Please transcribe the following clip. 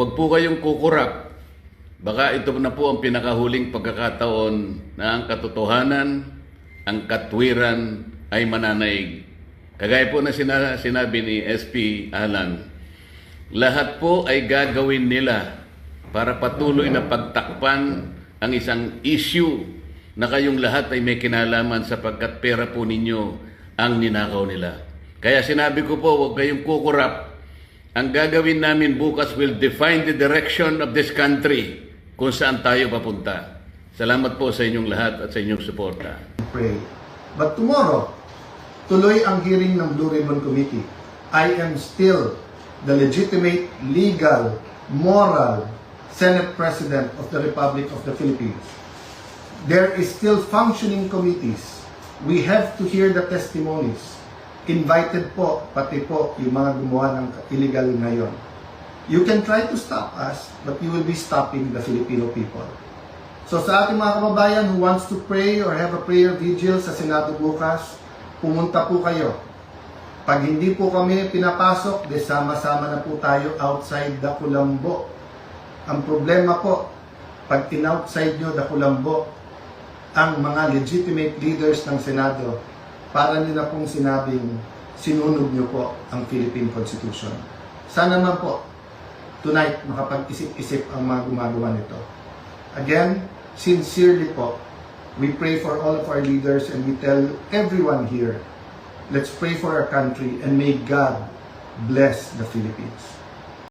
wag po kayong kukurap. Baka ito na po ang pinakahuling pagkakataon na ang katotohanan, ang katwiran ay mananaig. Kagaya po na sinabi ni SP Alan, lahat po ay gagawin nila para patuloy na pagtakpan ang isang issue na kayong lahat ay may kinalaman sapagkat pera po ninyo ang ninakaw nila. Kaya sinabi ko po, huwag kayong kukurap. Ang gagawin namin bukas will define the direction of this country kung saan tayo papunta. Salamat po sa inyong lahat at sa inyong suporta. Pray. But tomorrow, tuloy ang hearing ng Blue Ribbon Committee. I am still the legitimate, legal, moral Senate President of the Republic of the Philippines. There is still functioning committees. We have to hear the testimonies. Invited po, pati po yung mga gumawa ng illegal ngayon. You can try to stop us, but you will be stopping the Filipino people. So sa ating mga kababayan who wants to pray or have a prayer vigil sa Senado bukas, pumunta po kayo. Pag hindi po kami pinapasok, sama-sama na po tayo outside the Kulambo. Ang problema po, pag in-outside nyo the Kulambo, ang mga legitimate leaders ng Senado, para nyo na pong sinabing sinunod nyo po ang Philippine Constitution. Sana naman po, tonight, makapag-isip-isip ang mga gumagawa nito. Again, sincerely po, we pray for all of our leaders and we tell everyone here, let's pray for our country and may God bless the Philippines.